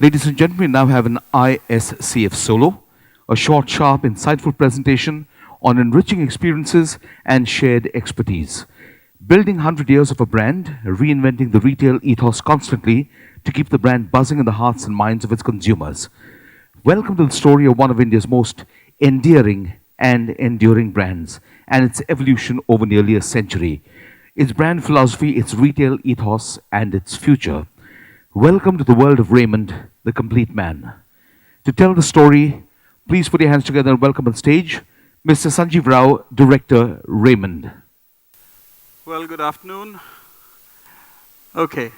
Ladies and gentlemen, we now have an Iscf solo, a short, sharp, insightful presentation on enriching experiences and shared expertise. Building 100 years of a brand, reinventing the retail ethos constantly to keep the brand buzzing in the hearts and minds of its consumers. Welcome to the story of one of India's most endearing and enduring brands and its evolution over nearly a century. Its brand philosophy, its retail ethos, and its future. Welcome to the world of Raymond, the complete man. To tell the story, please put your hands together and welcome on stage Mr. Sanjeev Rao, Director, Raymond. Well, good afternoon. Okay.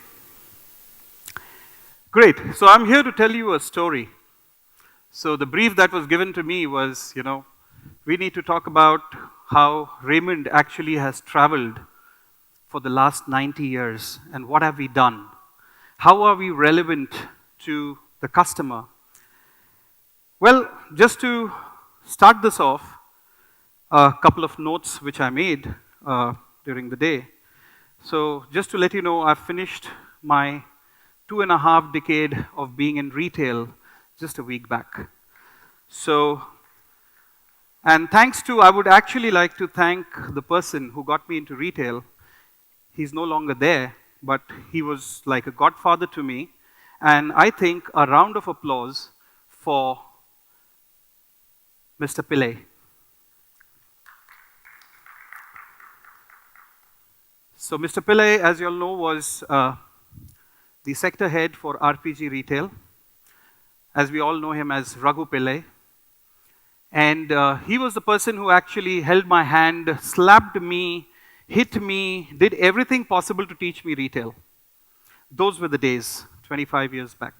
Great. So I'm here to tell you a story. So the brief that was given to me was, we need to talk about how Raymond actually has traveled for the last 90 years and what have we done. How are we relevant to the customer? Well, just to start this off, a couple of notes which I made during the day. So just to let you know, I've finished my 2.5 decades of being in retail just a week back. So, and I would actually like to thank the person who got me into retail. He's no longer there, but he was like a godfather to me. And I think a round of applause for Mr. Pillai. So Mr. Pillai, as you all know, was the sector head for RPG Retail. As we all know him as Raghu Pillai. And he was the person who actually held my hand, slapped me, hit me, did everything possible to teach me retail. Those were the days, 25 years back.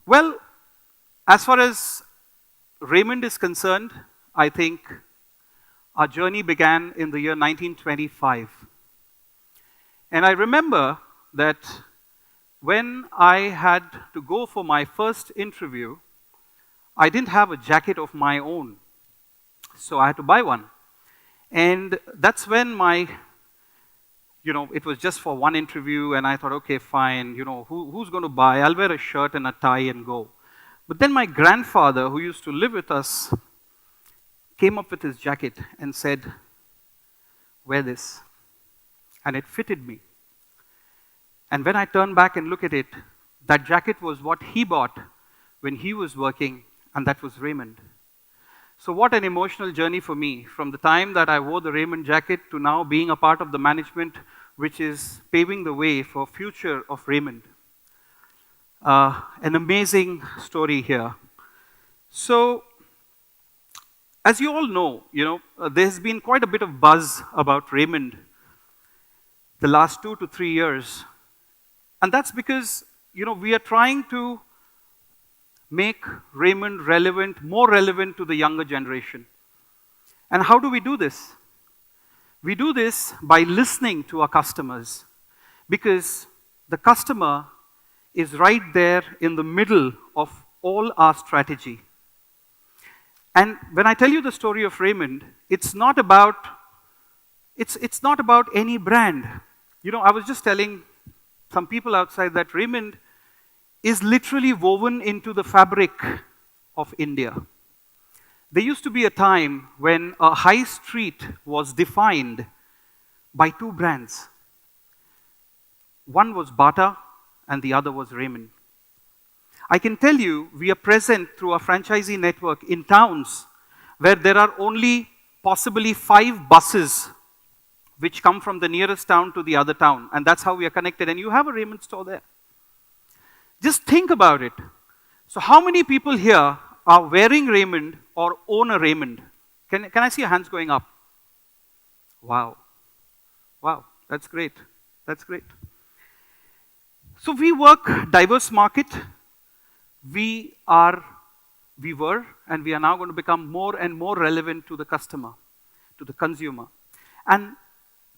Well, as far as Raymond is concerned, I think our journey began in the year 1925. And I remember that when I had to go for my first interview, I didn't have a jacket of my own. So I had to buy one. And that's when it was just for one interview, and I thought, okay, fine, who's going to buy? I'll wear a shirt and a tie and go. But then my grandfather, who used to live with us, came up with his jacket and said, wear this. And it fitted me. And when I turned back and look at it, that jacket was what he bought when he was working, and that was Raymond. So what an emotional journey for me, from the time that I wore the Raymond jacket to now being a part of the management, which is paving the way for future of Raymond. An amazing story here. So, as you all know, there's been quite a bit of buzz about Raymond the last 2 to 3 years. And that's because, we are trying to make Raymond more relevant to the younger generation. And how do we do this? We do this by listening to our customers, because the customer is right there in the middle of all our strategy. And when I tell you the story of Raymond, it's not about any brand. I was just telling some people outside that Raymond is literally woven into the fabric of India. There used to be a time when a high street was defined by 2 brands. One was Bata and the other was Raymond. I can tell you, we are present through our franchisee network in towns where there are only possibly 5 buses which come from the nearest town to the other town, and that's how we are connected, and you have a Raymond store there. Just think about it. So how many people here are wearing Raymond or own a Raymond? Can I see your hands going up? Wow. Wow, that's great. That's great. So we work diverse market. We were, and we are now going to become more and more relevant to the customer, to the consumer. And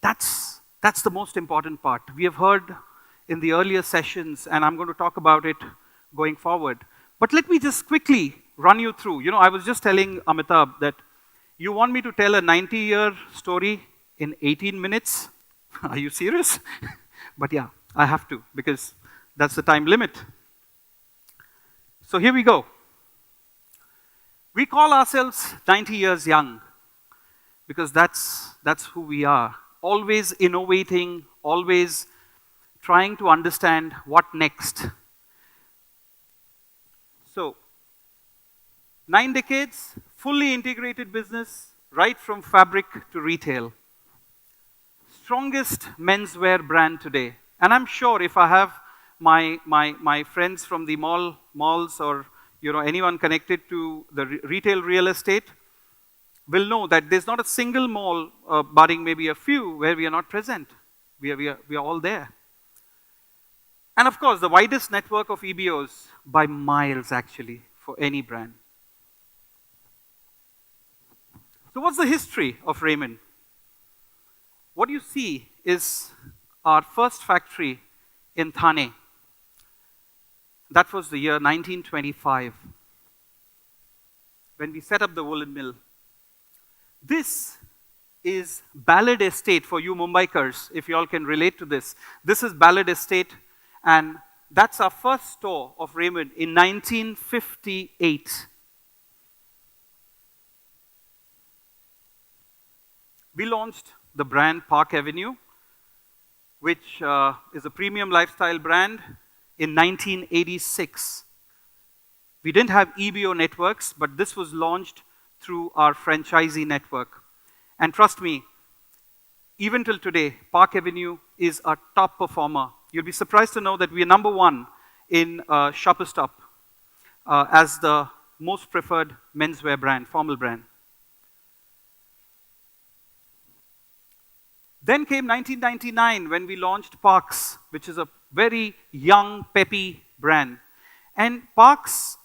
that's the most important part. We have heard in the earlier sessions, and I'm going to talk about it going forward. But let me just quickly run you through. I was just telling Amitabh that you want me to tell a 90-year story in 18 minutes? Are you serious? But yeah, I have to, because That's the time limit. So here we go. We call ourselves 90 years young because that's who we are. Always innovating, always trying to understand what next. So, 9 decades, fully integrated business, right from fabric to retail. Strongest menswear brand today. And I'm sure if I have my friends from the malls or anyone connected to the retail real estate will know that there's not a single mall, barring maybe a few, where we are not present. We are all there. And of course, the widest network of EBOs by miles actually for any brand. So what's the history of Raymond? What you see is our first factory in Thane. That was the year 1925 when we set up the woolen mill. This is Ballard Estate for you Mumbaikars, if you all can relate to this. This is Ballard Estate, and that's our first store of Raymond in 1958. We launched the brand Park Avenue, which is a premium lifestyle brand, in 1986. We didn't have EBO networks, but this was launched through our franchisee network. And trust me, even till today, Park Avenue is a top performer. You'll be surprised to know that we are #1 in Shopper Stop as the most preferred menswear brand, formal brand. Then came 1999 when we launched Parks, which is a very young, peppy brand. And Parks,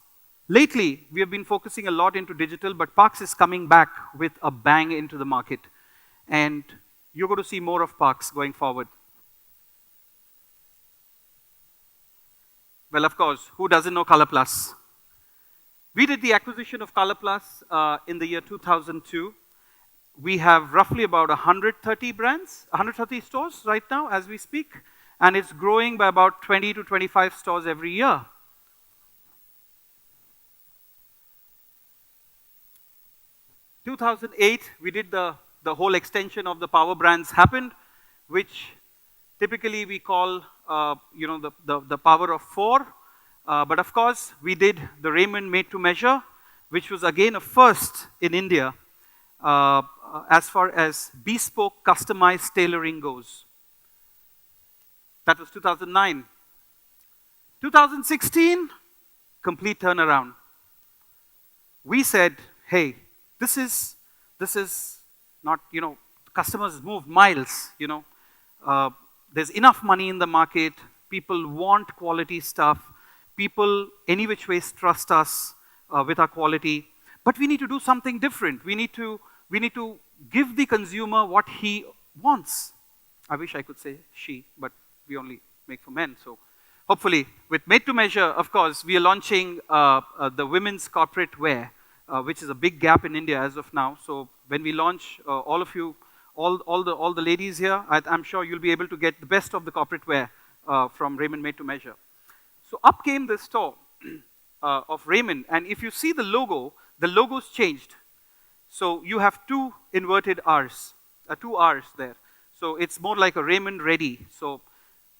lately, we have been focusing a lot into digital, but Parks is coming back with a bang into the market. And you're going to see more of Parks going forward. Well, of course, who doesn't know Color Plus? We did the acquisition of Color Plus in the year 2002. We have roughly about 130 brands, 130 stores right now as we speak, and it's growing by about 20 to 25 stores every year. 2008, we did the whole extension of the power brands happened, which typically we call the power of 4. But of course, we did the Raymond made to measure, which was again a first in India as far as bespoke customized tailoring goes. That was 2009. 2016, complete turnaround. We said, hey, this is not, customers move miles, there's enough money in the market, people want quality stuff, people any which ways trust us with our quality, but we need to do something different. We need to give the consumer what he wants. I wish I could say she, but we only make for men, so hopefully with made to measure, of course, we are launching the women's corporate wear, which is a big gap in India as of now. So when we launch, all of you, all the ladies here, I'm sure you'll be able to get the best of the corporate wear from Raymond made to measure. So up came the store of Raymond, and if you see the logo's changed. So you have 2 inverted R's, 2 R's there. So it's more like a Raymond Ready. So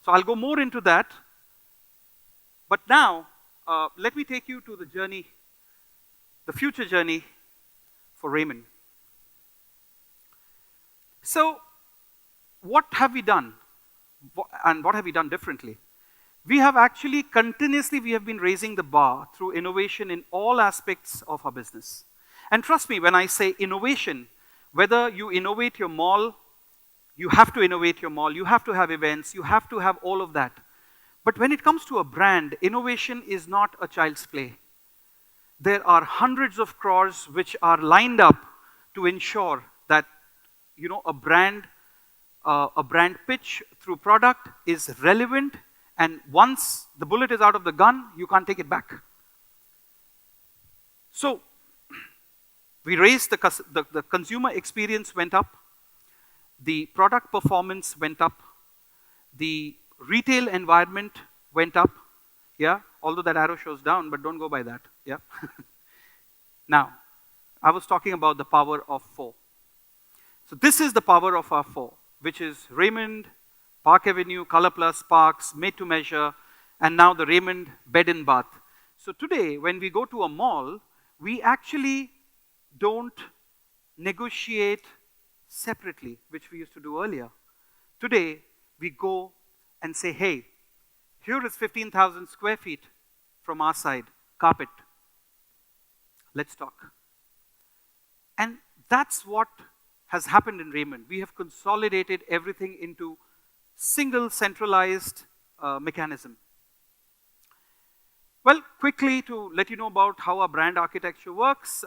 I'll go more into that. But now, let me take you to the journey, the future journey for Raymond. So, what have we done? And what have we done differently? We have actually continuously, we have been raising the bar through innovation in all aspects of our business. And trust me, when I say innovation, whether you innovate your mall, you have to innovate your mall, you have to have events, you have to have all of that. But when it comes to a brand, innovation is not a child's play. There are hundreds of crores which are lined up to ensure that a brand pitch through product is relevant, and once the bullet is out of the gun, you can't take it back. So we raised the consumer experience went up, the product performance went up, the retail environment went up. Yeah, although that arrow shows down, but don't go by that. Yeah. Now, I was talking about the power of 4. So this is the power of our 4, which is Raymond, Park Avenue, Color Plus, Parks, Made to Measure, and now the Raymond Bed and Bath. So today, when we go to a mall, we actually don't negotiate separately, which we used to do earlier. Today, we go and say, hey, here is 15,000 square feet from our side, carpet. Let's talk. And that's what has happened in Raymond. We have consolidated everything into single centralized mechanism. Well, quickly to let you know about how our brand architecture works,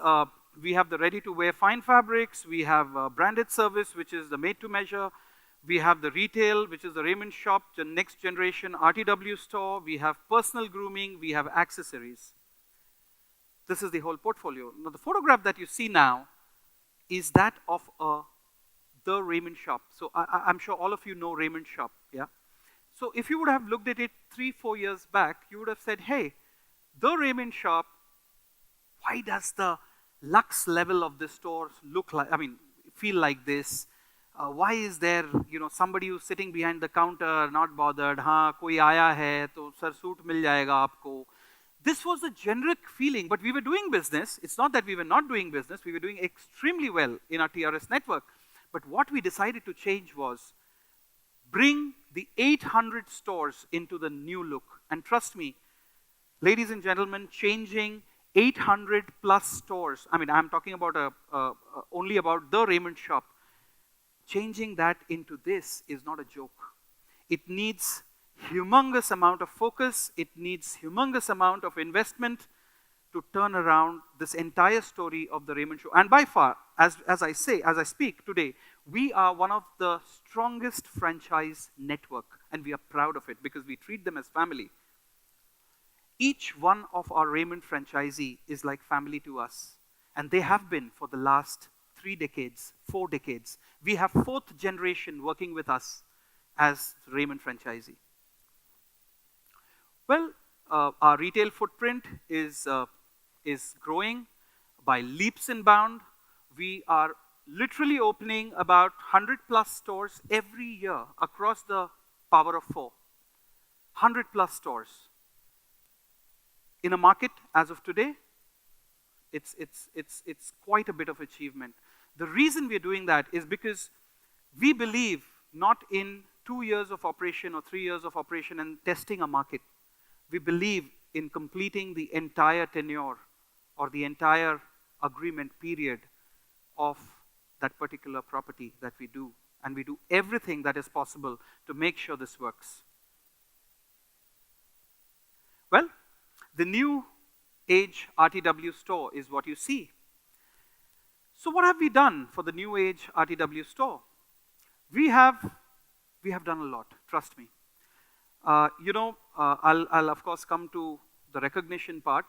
we have the ready-to-wear fine fabrics, we have branded service, which is the made-to-measure, we have the retail, which is the Raymond shop, the next generation RTW store, we have personal grooming, we have accessories. This is the whole portfolio. Now, the photograph that you see now is that of the Raymond shop. So I'm sure all of you know Raymond shop, yeah? So if you would have looked at it 3-4 years back, you would have said, hey, the Raymond shop, why does the luxe level of this store look like, feel like this? Why is there, somebody who's sitting behind the counter, not bothered, हाँ, कोई आया है, तो sir suit मिल जाएगा आपको. This was a generic feeling, but we were doing business. It's not that we were not doing business. We were doing extremely well in our TRS network. But what we decided to change was bring the 800 stores into the new look. And trust me, ladies and gentlemen, changing 800 plus stores, I'm talking about only about the Raymond shop. Changing that into this is not a joke. It needs humongous amount of focus, it needs humongous amount of investment to turn around this entire story of the Raymond show. And by far, as I speak today, we are one of the strongest franchise network, and we are proud of it because we treat them as family. Each one of our Raymond franchisee is like family to us, and they have been for the last 3 decades, 4 decades. We have 4th generation working with us as Raymond franchisee. Well, our retail footprint is growing by leaps and bounds. We are literally opening about 100 plus stores every year across the power of 4. 100 plus stores. In a market as of today, it's quite a bit of achievement. The reason we're doing that is because we believe not in 2 years of operation or 3 years of operation and testing a market. We believe in completing the entire tenure or the entire agreement period of that particular property that we do. And we do everything that is possible to make sure this works. Well, the new age RTW store is what you see. So what have we done for the new age RTW store? We have done a lot, trust me. I'll of course come to the recognition part.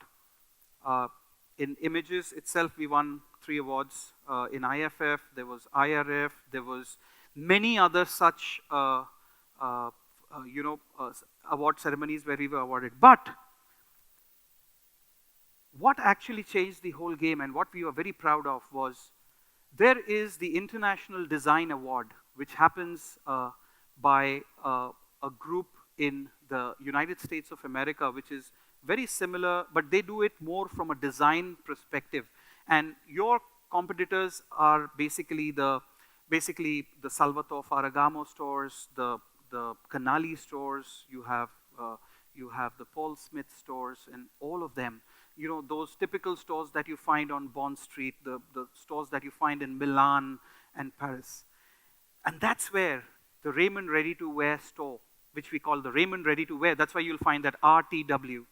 In images itself, we won 3 awards. In IFF, there was IRF, there was many other such award ceremonies where we were awarded. But what actually changed the whole game and what we were very proud of was there is the International Design Award, which happens by a group in the United States of America, which is very similar, but they do it more from a design perspective. And your competitors are basically the Salvatore Ferragamo stores, the Canali stores, you have the Paul Smith stores, and all of them. Those typical stores that you find on Bond Street, the stores that you find in Milan and Paris. And that's where the Raymond Ready-to-Wear store, which we call the Raymond Ready-to-Wear, that's why you'll find that RTW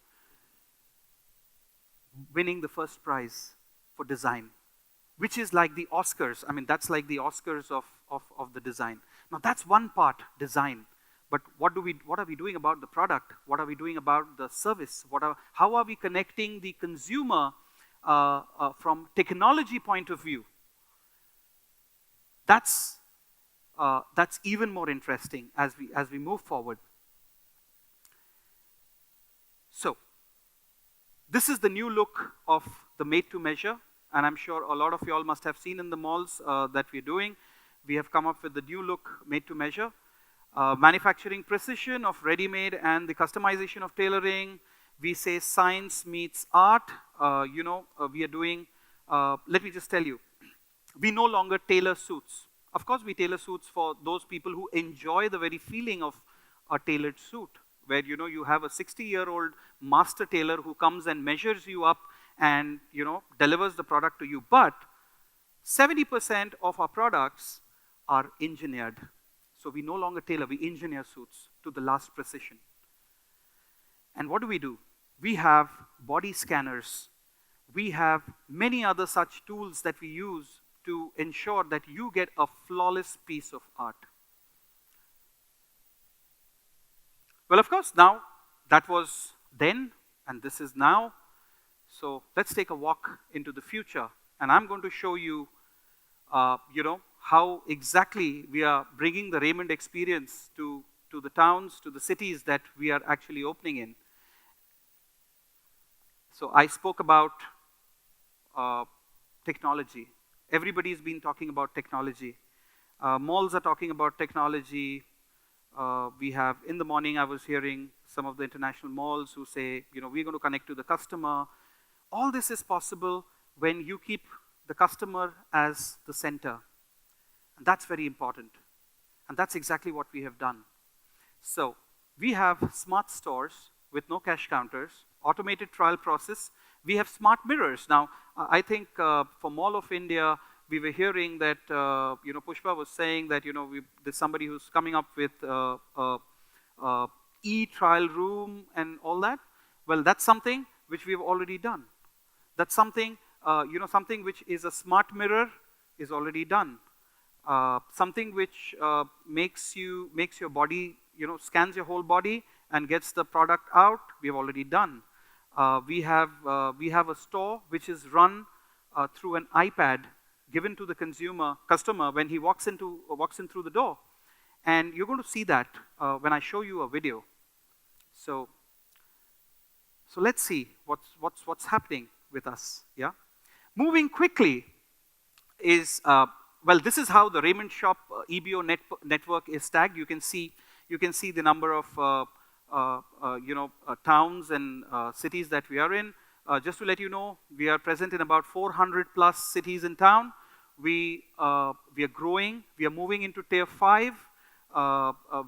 winning the first prize for design, which is like the Oscars. That's like the Oscars of the design. Now that's one part, design. But what are we doing about the product? What are we doing about the service? How are we connecting the consumer from technology point of view? That's even more interesting as we move forward. So, this is the new look of the made to measure, and I'm sure a lot of you all must have seen in the malls that we're doing. We have come up with the new look made to measure. Manufacturing precision of ready-made and the customization of tailoring. We say science meets art. We are doing, let me just tell you, we no longer tailor suits. Of course, we tailor suits for those people who enjoy the very feeling of a tailored suit, where you have a 60-year-old master tailor who comes and measures you up and delivers the product to you. But 70% of our products are engineered. So we no longer tailor, we engineer suits to the last precision. And what do? We have body scanners. We have many other such tools that we use to ensure that you get a flawless piece of art. Well, of course, now that was then and this is now. So let's take a walk into the future. And I'm going to show you, how exactly we are bringing the Raymond experience to the towns, to the cities that we are actually opening in. So I spoke about technology. Everybody's been talking about technology. Malls are talking about technology. We have, in the morning, I was hearing some of the international malls who say, we're going to connect to the customer. All this is possible when you keep the customer as the center. And that's very important. And that's exactly what we have done. So we have smart stores with no cash counters, automated trial process. We have smart mirrors. Now, I think for Mall of India, we were hearing that, Pushpa was saying that, there's somebody who's coming up with e-trial room and all that. Well, that's something which we've already done. That's something, something which is a smart mirror is already done. Something which makes your body, scans your whole body and gets the product out, we have already done. We have a store which is run through an iPad given to the customer when he walks in through the door. And you're going to see that when I show you a video. So let's see what's happening with us. Yeah, moving quickly is this is how the Raymond Shop EBO network is tagged. You can see the number of towns and cities that we are in. Just to let you know, we are present in about 400 plus cities in town. We are growing. We are moving into tier 5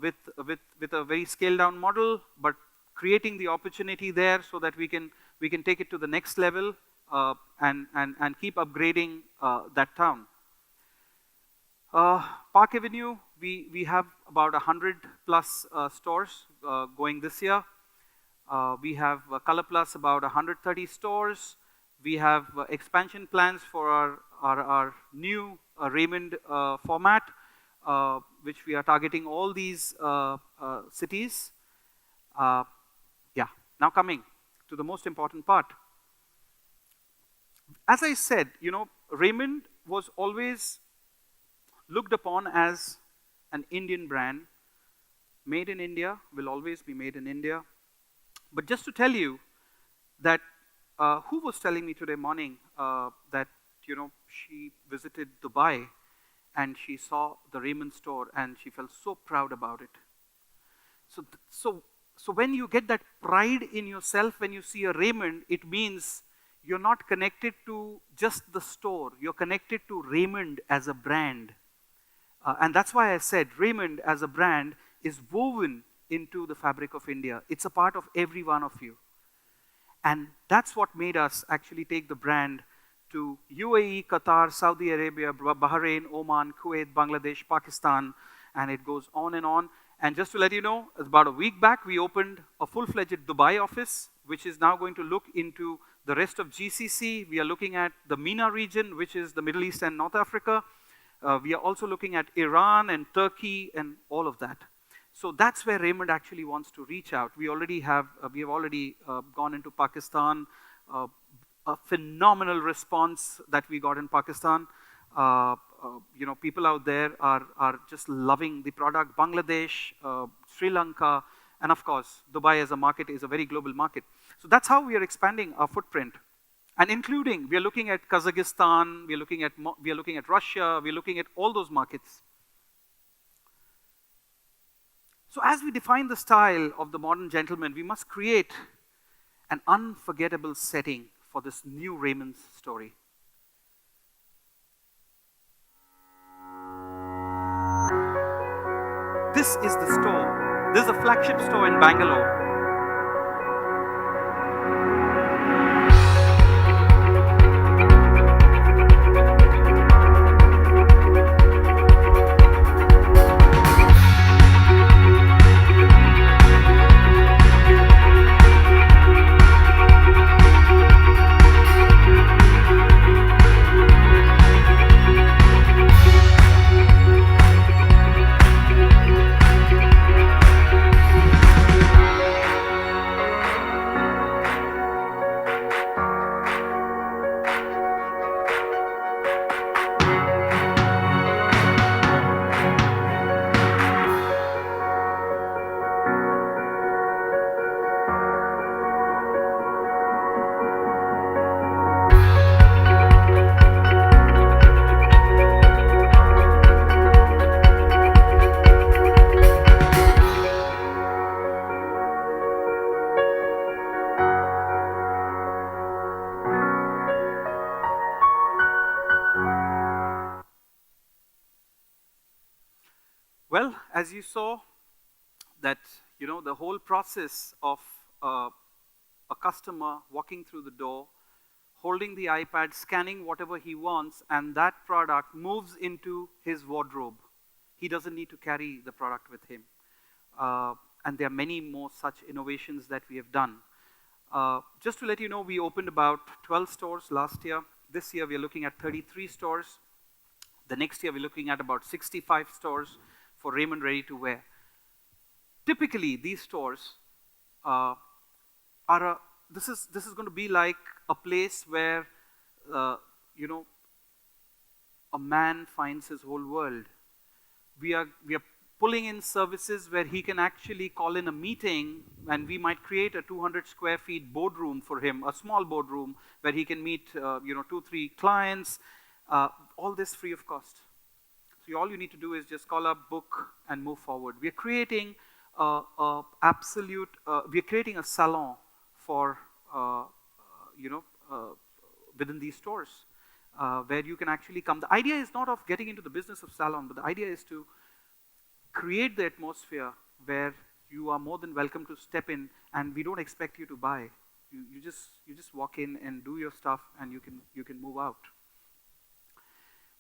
with a very scaled down model, but creating the opportunity there so that we can take it to the next level and keep upgrading that town. Park Avenue, we have about 100 plus stores going this year. We have Color Plus about 130 stores. We have expansion plans for our new Raymond format, which we are targeting all these cities. Now coming to the most important part. As I said, Raymond was always looked upon as an Indian brand. Made in India, will always be made in India. But just to tell you that, who was telling me today morning that, she visited Dubai and she saw the Raymond store and she felt so proud about it. So when you get that pride in yourself, when you see a Raymond, it means you're not connected to just the store. You're connected to Raymond as a brand. And that's why I said Raymond as a brand is woven into the fabric of India. It's a part of every one of you. And that's what made us actually take the brand to UAE, Qatar, Saudi Arabia, Bahrain, Oman, Kuwait, Bangladesh, Pakistan, and it goes on and on. And just to let you know, about a week back, we opened a full-fledged Dubai office, which is now going to look into the rest of GCC. We are looking at the MENA region, which is the Middle East and North Africa. We are also looking at Iran and Turkey and all of that. So that's where Raymond actually wants to reach out. We have already gone into Pakistan. A phenomenal response that we got in Pakistan. People out there are just loving the product. Bangladesh, Sri Lanka, And of course, Dubai as a market is a very global market. So that's how we are expanding our footprint. And including, we are looking at Kazakhstan, we are looking at Russia, we are looking at all those markets. So as we define the style of the modern gentleman, we must create an unforgettable setting for this new Raymond's story. This is the store. This is a flagship store in Bangalore. Well, as you saw, that the whole process of a customer walking through the door, holding the iPad, scanning whatever he wants, and that product moves into his wardrobe. He doesn't need to carry the product with him. And there are many more such innovations that we have done. Just to let you know, we opened about 12 stores last year. This year, we're looking at 33 stores. The next year, we're looking at about 65 stores for Raymond Ready to Wear. Typically, these stores this is going to be like a place where a man finds his whole world. We are pulling in services where he can actually call in a meeting, and we might create a 200 square feet boardroom for him, a small boardroom where he can meet 2-3 clients, all this free of cost. So all you need to do is just call up, book, and move forward. We are creating we're creating a salon for within these stores where you can actually come. The idea is not of getting into the business of salon, but the idea is to create the atmosphere where you are more than welcome to step in, and we don't expect you to buy. You just walk in and do your stuff, and you can move out.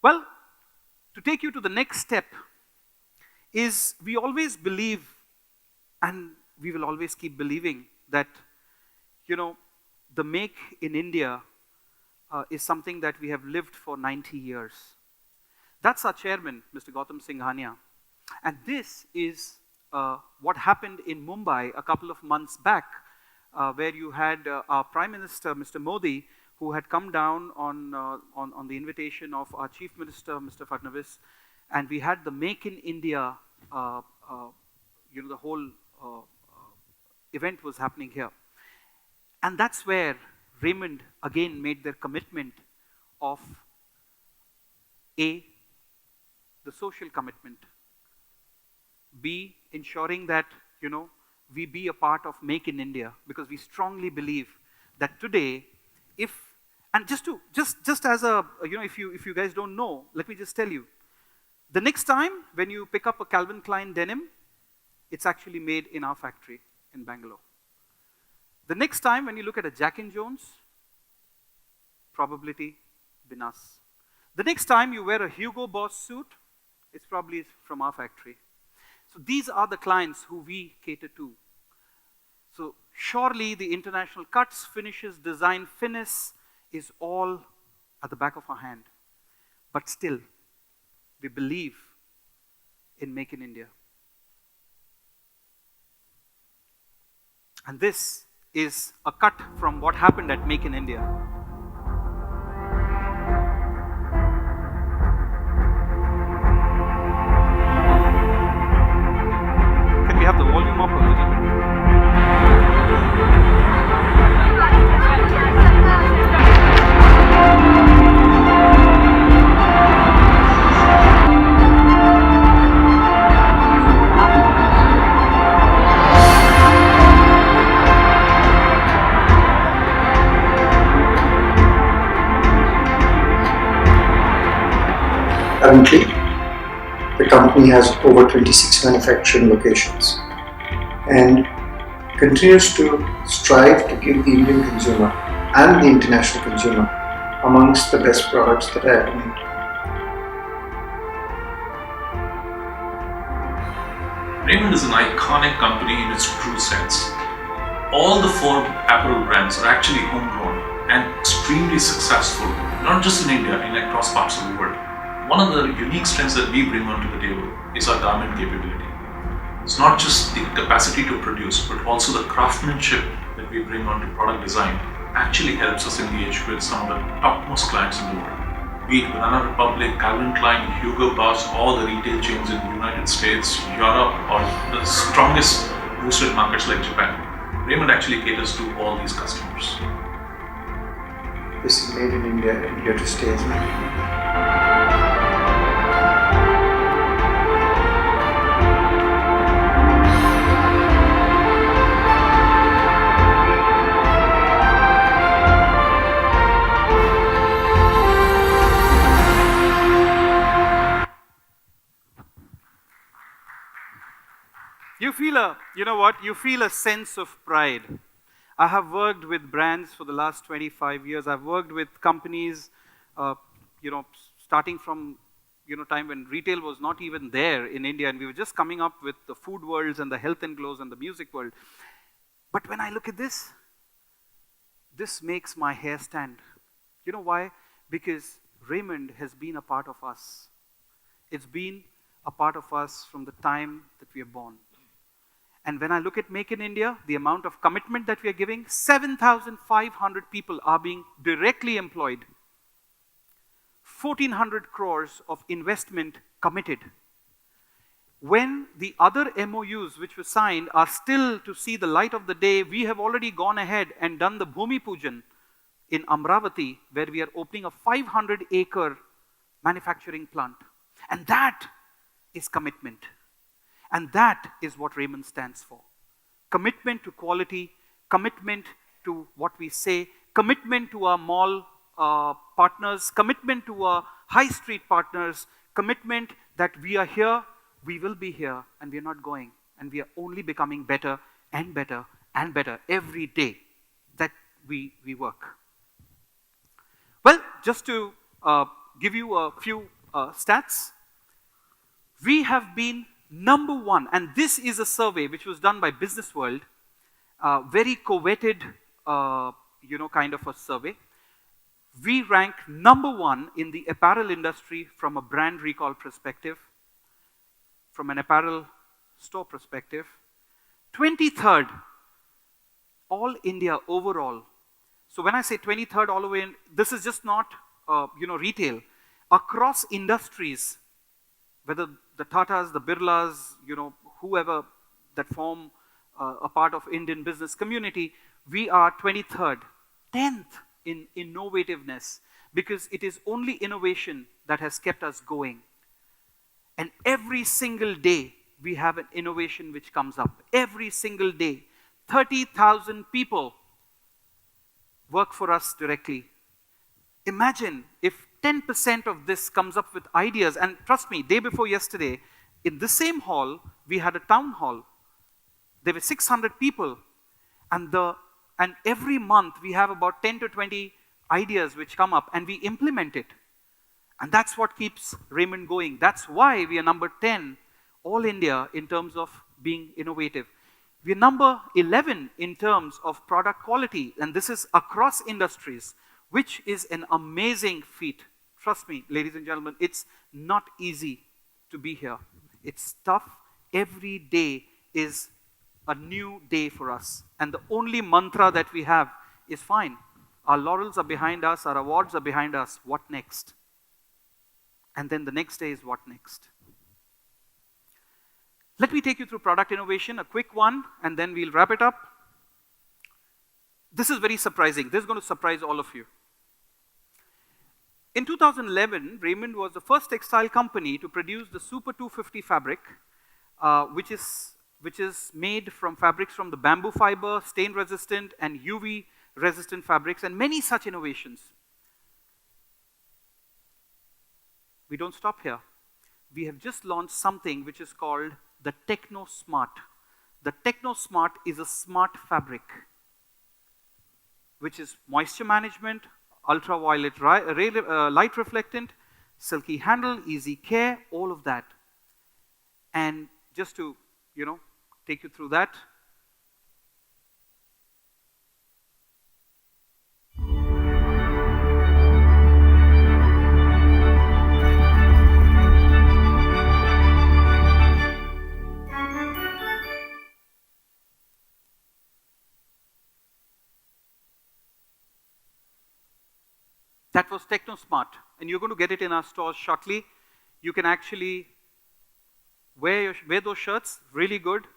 Well, to take you to the next step is, we always believe, and we will always keep believing, that the Make in India is something that we have lived for 90 years. That's our chairman, Mr. Gautam Singhania. And this is what happened in Mumbai a couple of months back, where you had our Prime Minister, Mr. Modi, who had come down on the invitation of our Chief Minister, Mr. Fadnavis, and we had the Make in India, the whole event was happening here. And that's where Raymond again made their commitment of A, the social commitment, B, ensuring that we be a part of Make in India, because we strongly believe that today, just as a if you guys don't know, let me just tell you, the next time when you pick up a Calvin Klein denim, it's actually made in our factory in Bangalore. The next time when you look at a Jack and Jones, probability been us. The next time you wear a Hugo Boss suit, it's probably from our factory. So these are the clients who we cater to. So surely the international cuts, finishes, design, finish is all at the back of our hand. But still, we believe in Make in India. And this is a cut from what happened at Make in India. Can we have the volume up a little bit? Currently, the company has over 26 manufacturing locations and continues to strive to give the Indian consumer and the international consumer amongst the best products that are ever made. Raymond is an iconic company in its true sense. All the four apparel brands are actually homegrown and extremely successful, not just in India, in across parts of the world. One of the unique strengths that we bring onto the table is our garment capability. It's not just the capacity to produce, but also the craftsmanship that we bring onto product design actually helps us engage with some of the topmost clients in the world. Be it Banana Republic, Calvin Klein, Hugo Boss, all the retail chains in the United States, Europe, or the strongest boosted markets like Japan. Raymond actually caters to all these customers. This is made in India and here to stay as well. You feel a sense of pride. I have worked with brands for the last 25 years. I've worked with companies, starting from, time when retail was not even there in India, and we were just coming up with the food worlds and the health and glows and the music world. But when I look at this makes my hair stand. You know why? Because Raymond has been a part of us. It's been a part of us from the time that we are born. And when I look at Make in India, the amount of commitment that we are giving, 7,500 people are being directly employed. 1,400 crores of investment committed. When the other MOUs which were signed are still to see the light of the day, we have already gone ahead and done the Bhumi Pujan in Amravati, where we are opening a 500-acre manufacturing plant. And that is commitment. And that is what Raymond stands for. Commitment to quality, commitment to what we say, commitment to our mall partners, commitment to our high street partners, commitment that we are here, we will be here, and we are not going. And we are only becoming better and better and better every day that we work. Well, just to give you a few stats, we have been number one, and this is a survey which was done by Business World, very coveted, kind of a survey. We rank number one in the apparel industry from a brand recall perspective, from an apparel store perspective. 23rd, all India overall. So when I say 23rd all the way in, this is just not, retail. Across industries, whether the Tatas, the Birlas, whoever that form a part of Indian business community, we are 23rd, 10th in innovativeness, because it is only innovation that has kept us going. And every single day, we have an innovation which comes up. Every single day, 30,000 people work for us directly. Imagine if 10% of this comes up with ideas, and trust me, day before yesterday, in the same hall, we had a town hall. There were 600 people, and every month we have about 10 to 20 ideas which come up, and we implement it. And that's what keeps Raymond going. That's why we are number 10, all India, in terms of being innovative. We are number 11 in terms of product quality, and this is across industries, which is an amazing feat. Trust me, ladies and gentlemen, it's not easy to be here. It's tough. Every day is a new day for us. And the only mantra that we have is fine. Our laurels are behind us, our awards are behind us. What next? And then the next day is what next? Let me take you through product innovation, a quick one, and then we'll wrap it up. This is very surprising. This is going to surprise all of you. In 2011, Raymond was the first textile company to produce the Super 250 fabric, which is made from fabrics from the bamboo fiber, stain resistant and UV resistant fabrics, and many such innovations. We don't stop here. we have just launched something which is called the Techno Smart. The Techno Smart is a smart fabric, which is moisture management, ultraviolet light reflectant, silky handle, easy care, all of that. And just to, take you through that. That was TechnoSmart, and you're going to get it in our stores shortly. You can actually wear those shirts, really good.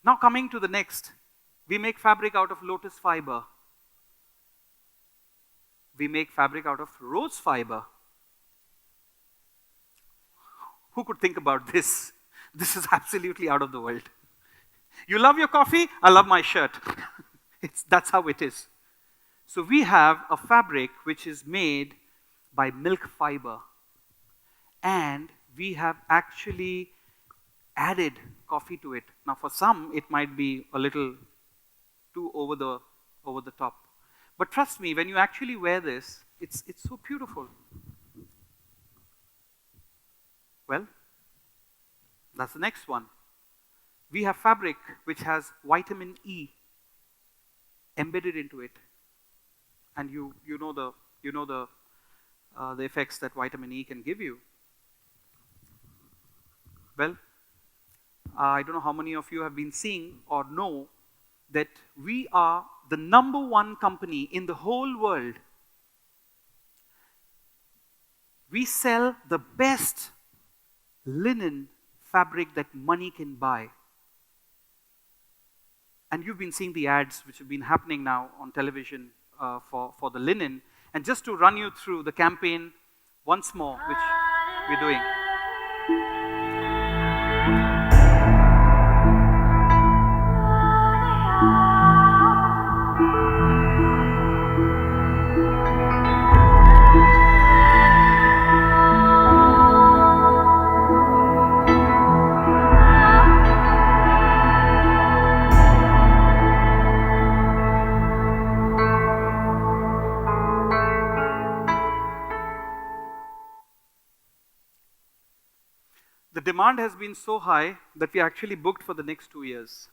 Now coming to the next, we make fabric out of lotus fiber. We make fabric out of rose fiber. Who could think about this? This is absolutely out of the world. You love your coffee, I love my shirt. That's how it is. So we have a fabric which is made by milk fiber, and we have actually added coffee to it. Now for some it might be a little too over the top. But trust me, when you actually wear this, it's so beautiful. Well, that's the next one. We have fabric which has vitamin E embedded into it. And you know the effects that vitamin E can give you. Well, I don't know how many of you have been seeing or know that we are the #1 company in the whole world. We sell the best linen fabric that money can buy. And you've been seeing the ads which have been happening now on television for the linen. And just to run you through the campaign once more, which we're doing. The demand has been so high that we actually booked for the next 2 years.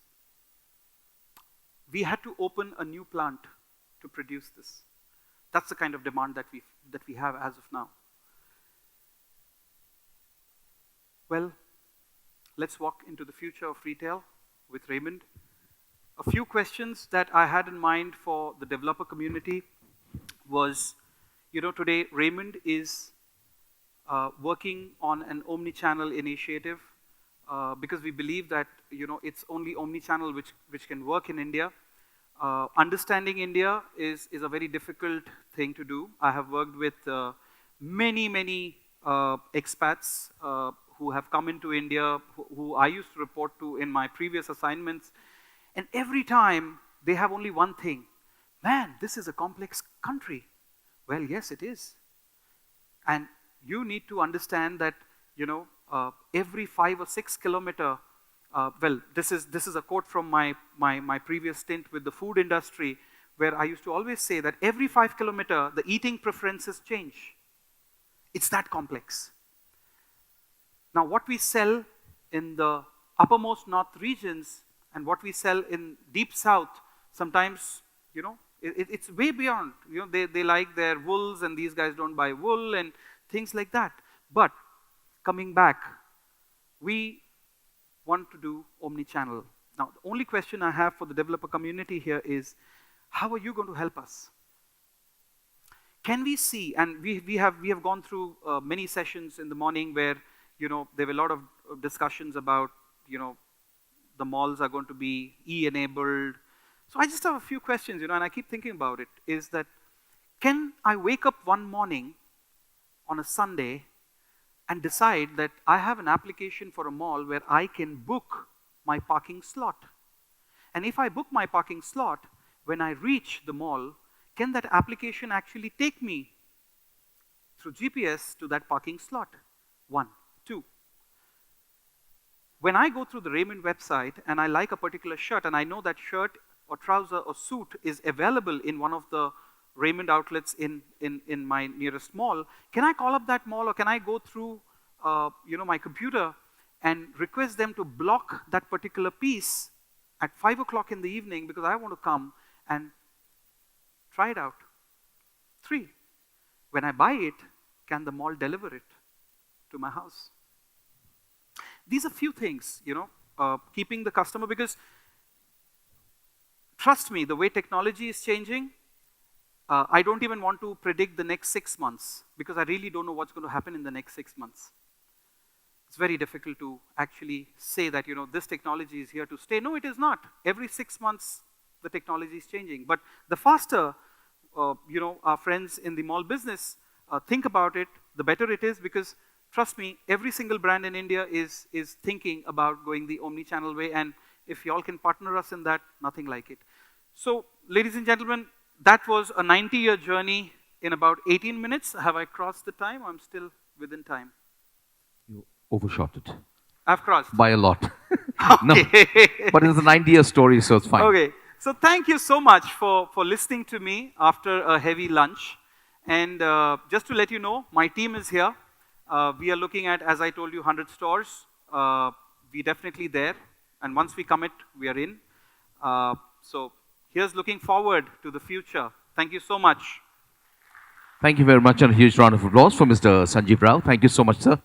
We had to open a new plant to produce this. That's the kind of demand that we have as of now. Well, let's walk into the future of retail with Raymond. A few questions that I had in mind for the developer community was, today Raymond is working on an omni-channel initiative because we believe that it's only omni-channel which can work in India. Understanding India is a very difficult thing to do. I have worked with many expats who have come into India, who I used to report to in my previous assignments, and every time they have only one thing: man, this is a complex country. Well, yes, it is. And you need to understand that, every 5 or 6 kilometer, this is a quote from my previous stint with the food industry, where I used to always say that every 5 kilometer, the eating preferences change. It's that complex. Now, what we sell in the uppermost north regions and what we sell in deep south, sometimes, it's way beyond. They like their wools and these guys don't buy wool and things like that. But coming back, we want to do omni-channel. Now, the only question I have for the developer community here is, how are you going to help us? Can we see, and we have gone through many sessions in the morning where, there were a lot of discussions about, the malls are going to be e-enabled. So I just have a few questions, and I keep thinking about it, is that, can I wake up one morning on a Sunday and decide that I have an application for a mall where I can book my parking slot? And if I book my parking slot, when I reach the mall, can that application actually take me through GPS to that parking slot? 1. 2. when I go through the Raymond website and I like a particular shirt and I know that shirt or trouser or suit is available in one of the Raymond outlets in my nearest mall, can I call up that mall or can I go through my computer and request them to block that particular piece at 5 o'clock in the evening because I want to come and try it out? 3, when I buy it, can the mall deliver it to my house? These are few things, keeping the customer, because trust me, the way technology is changing, I don't even want to predict the next 6 months because I really don't know what's going to happen in the next 6 months. It's very difficult to actually say that, this technology is here to stay. No, it is not. Every 6 months, the technology is changing. But the faster, our friends in the mall business think about it, the better it is, because trust me, every single brand in India is thinking about going the omni-channel way, and if y'all can partner us in that, nothing like it. So, ladies and gentlemen, that was a 90-year journey in about 18 minutes. Have I crossed the time? I'm still within time. You overshot it. I've crossed. By a lot. No, Okay. but it's a 90-year story, so it's fine. Okay. So thank you so much for listening to me after a heavy lunch. And just to let you know, my team is here. We are looking at, as I told you, 100 stores. We're definitely there. And once we commit, we are in. So here's looking forward to the future. Thank you so much. Thank you very much, and a huge round of applause for Mr. Sanjeev Rao. Thank you so much, sir.